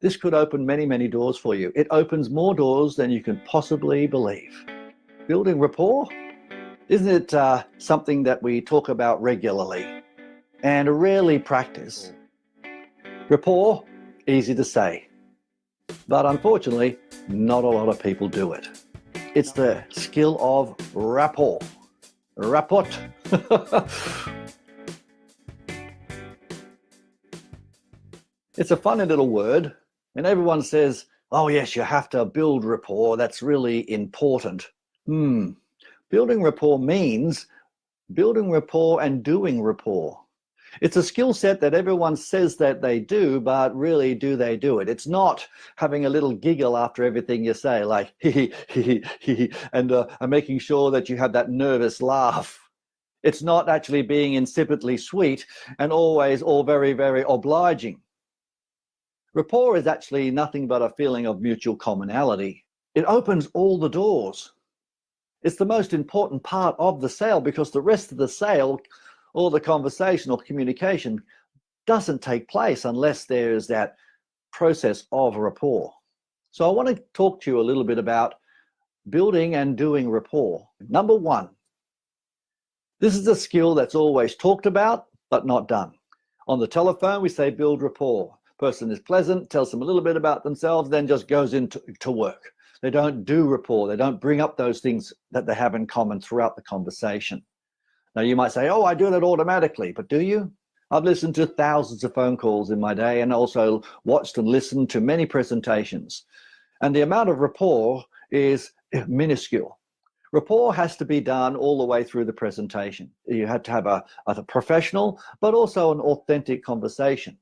This could open many, many doors for you. It opens more doors than you can possibly believe. Building rapport, isn't it something that we talk about regularly and rarely practice? Rapport, easy to say, but unfortunately, not a lot of people do it. It's the skill of rapport. Rapport. It's a funny little word, and everyone says, oh yes, you have to build rapport, that's really important. Building rapport means building rapport and doing rapport. It's a skill set that everyone says that they do, but really, do they do it? It's not having a little giggle after everything you say, like hee hee hee hee, and making sure that you have that nervous laugh. It's not actually being insipidly sweet and always all very, very obliging. Rapport is actually nothing but a feeling of mutual commonality. It opens all the doors. It's the most important part of the sale, because the rest of the sale or the conversation or communication doesn't take place unless there's that process of rapport. So I want to talk to you a little bit about building and doing rapport. Number one, this is a skill that's always talked about but not done. On the telephone, we say build rapport. Person is pleasant, tells them a little bit about themselves, then just goes into work. They don't do rapport. They don't bring up those things that they have in common throughout the conversation. Now, you might say, oh, I do that automatically, but do you? I've listened to thousands of phone calls in my day and also watched and listened to many presentations. And the amount of rapport is minuscule. Rapport has to be done all the way through the presentation. You have to have a professional, but also an authentic conversation.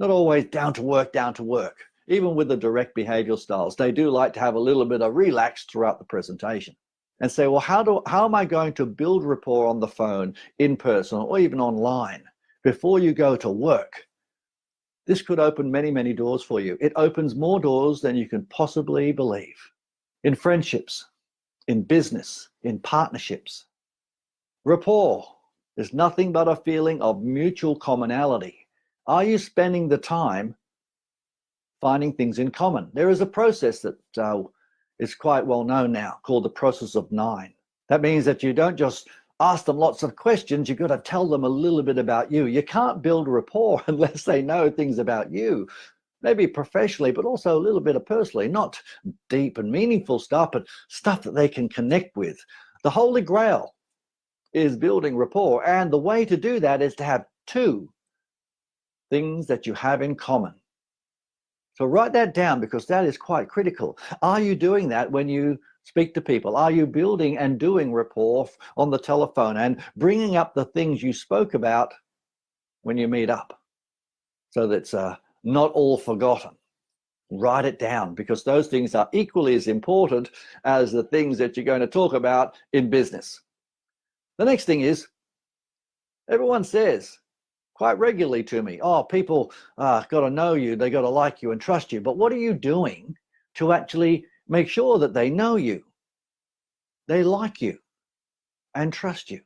Not always down to work. Even with the direct behavioral styles, they do like to have a little bit of relax throughout the presentation. And say, well, how am I going to build rapport on the phone, in person, or even online before you go to work? This could open many, many doors for you. It opens more doors than you can possibly believe. In friendships, in business, in partnerships. Rapport is nothing but a feeling of mutual commonality. Are you spending the time finding things in common? There is a process that is quite well known now called the process of 9. That means that you don't just ask them lots of questions, you've got to tell them a little bit about you. You can't build rapport unless they know things about you, maybe professionally, but also a little bit of personally, not deep and meaningful stuff, but stuff that they can connect with. The Holy Grail is building rapport, and the way to do that is to have 2 things that you have in common. So write that down, because that is quite critical. Are you doing that when you speak to people? Are you building and doing rapport on the telephone and bringing up the things you spoke about when you meet up, so that it's not all forgotten? Write it down, because those things are equally as important as the things that you're going to talk about in business. The next thing is, everyone says quite regularly to me, oh, people got to know you, they got to like you and trust you. But what are you doing to actually make sure that they know you, they like you, and trust you?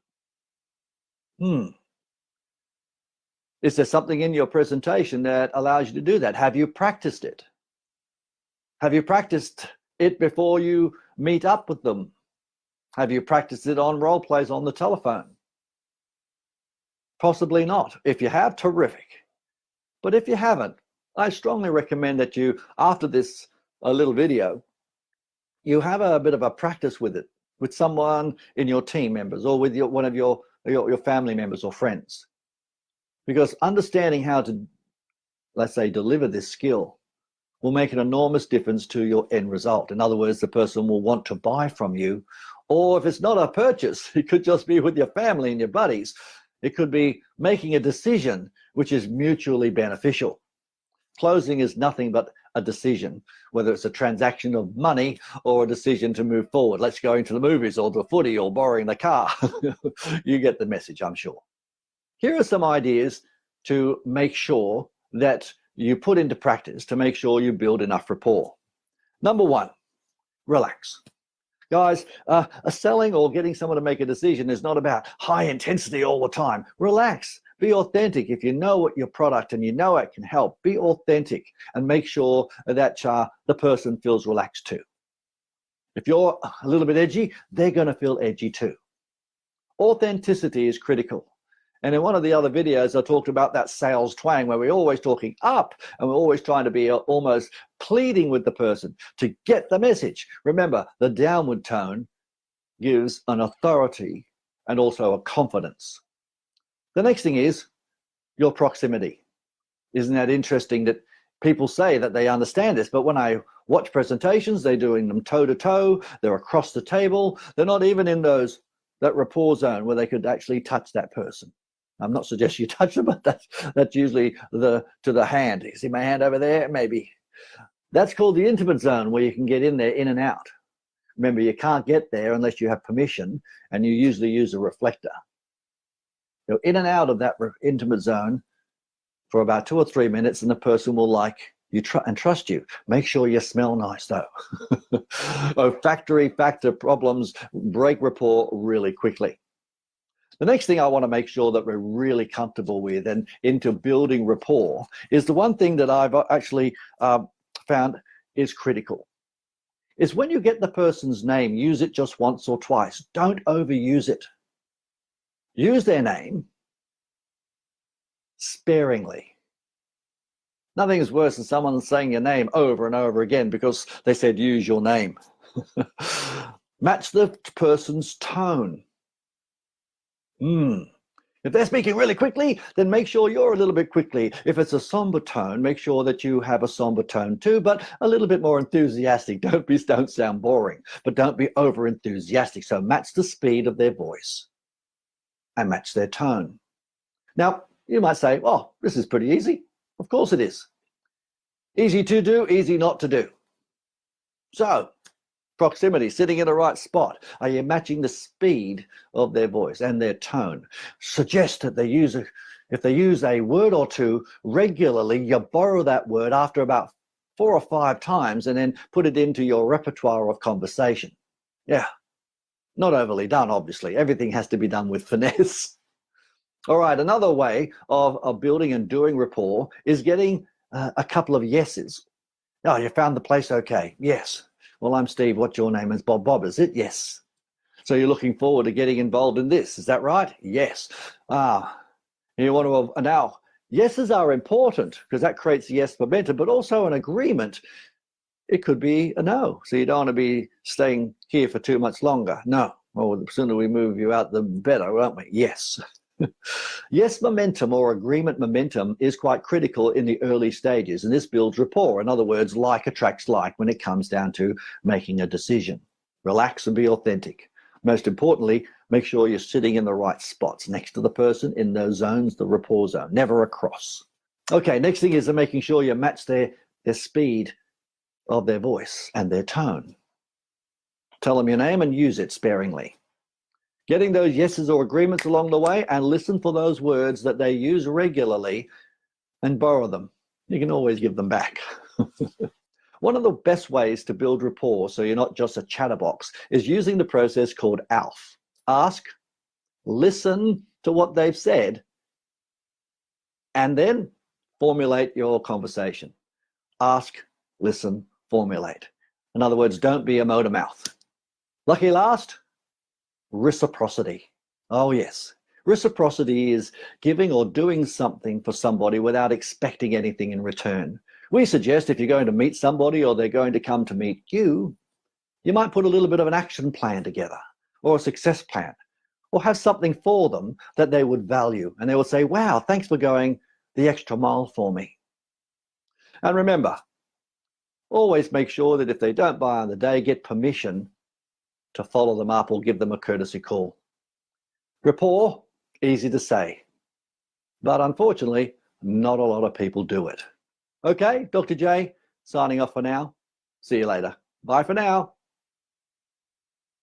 Is there something in your presentation that allows you to do that? Have you practiced it? Have you practiced it before you meet up with them? Have you practiced it on role plays on the telephone? Possibly not. If you have, terrific. But if you haven't, I strongly recommend that you, after this little video, you have a bit of a practice with it, with someone in your team members, or with one of your family members or friends. Because understanding how to, let's say, deliver this skill will make an enormous difference to your end result. In other words, the person will want to buy from you. Or if it's not a purchase, it could just be with your family and your buddies. It could be making a decision which is mutually beneficial. Closing is nothing but a decision, whether it's a transaction of money or a decision to move forward. Let's go into the movies or the footy or borrowing the car. You get the message, I'm sure. Here are some ideas to make sure that you put into practice to make sure you build enough rapport. Number 1, relax. Guys, selling or getting someone to make a decision is not about high intensity all the time. Relax. Be authentic. If you know what your product and you know it can help, be authentic and make sure that the person feels relaxed too. If you're a little bit edgy, they're going to feel edgy too. Authenticity is critical. And in one of the other videos, I talked about that sales twang where we're always talking up and we're always trying to be almost pleading with the person to get the message. Remember, the downward tone gives an authority and also a confidence. The next thing is your proximity. Isn't that interesting that people say that they understand this, but when I watch presentations, they're doing them toe to toe, they're across the table, they're not even in that rapport zone where they could actually touch that person. I'm not suggesting you touch them, but that's usually to the hand. You see my hand over there? Maybe. That's called the intimate zone, where you can get in there, in and out. Remember, you can't get there unless you have permission, and you usually use a reflector. So in and out of that intimate zone for about 2 or 3 minutes, and the person will like you and trust you. Make sure you smell nice, though. Olfactory factor problems break rapport really quickly. The next thing I want to make sure that we're really comfortable with and into building rapport is the one thing that I've actually found is critical. Is when you get the person's name, use it just once or twice. Don't overuse it. Use their name sparingly. Nothing is worse than someone saying your name over and over again because they said use your name. Match the person's tone. If they're speaking really quickly, then make sure you're a little bit quickly. If it's a somber tone, make sure that you have a somber tone too, but a little bit more enthusiastic. Don't sound boring, but don't be over enthusiastic. So match the speed of their voice and match their tone. Now, you might say, oh, this is pretty easy. Of course it is. Easy to do, easy not to do. So, proximity, sitting in the right spot. Are you matching the speed of their voice and their tone? Suggest that if they use a word or two regularly, you borrow that word after about 4 or 5 times and then put it into your repertoire of conversation. Yeah, not overly done, obviously. Everything has to be done with finesse. All right, another way of building and doing rapport is getting a couple of yeses. Oh, you found the place okay? Yes. Well, I'm Steve. What's your name? Is Bob. Bob, is it? Yes. So you're looking forward to getting involved in this. Is that right? Yes. You want to now, yeses are important because that creates yes momentum, but also an agreement. It could be a no. So you don't want to be staying here for too much longer. No. Well, the sooner we move you out, the better, won't we? Yes. Yes momentum or agreement momentum is quite critical in the early stages, and this builds rapport. In other words, like attracts like when it comes down to making a decision. Relax and be authentic. Most importantly, make sure you're sitting in the right spots next to the person in those zones, the rapport zone, never across. Okay, next thing is making sure you match their speed of their voice and their tone. Tell them your name and use it sparingly. Getting those yeses or agreements along the way, and listen for those words that they use regularly and borrow them. You can always give them back. One of the best ways to build rapport so you're not just a chatterbox is using the process called ALF. Ask, listen to what they've said, and then formulate your conversation. Ask, listen, formulate. In other words, don't be a motor mouth. Lucky last, reciprocity. Oh yes, reciprocity is giving or doing something for somebody without expecting anything in return. We suggest if you're going to meet somebody or they're going to come to meet you, you might put a little bit of an action plan together or a success plan, or have something for them that they would value, and they will say, wow, thanks for going the extra mile for me. And remember, always make sure that if they don't buy on the day, get permission to follow them up or give them a courtesy call. Rapport, easy to say, but unfortunately, not a lot of people do it. Okay, Dr. J, signing off for now. See you later. Bye for now.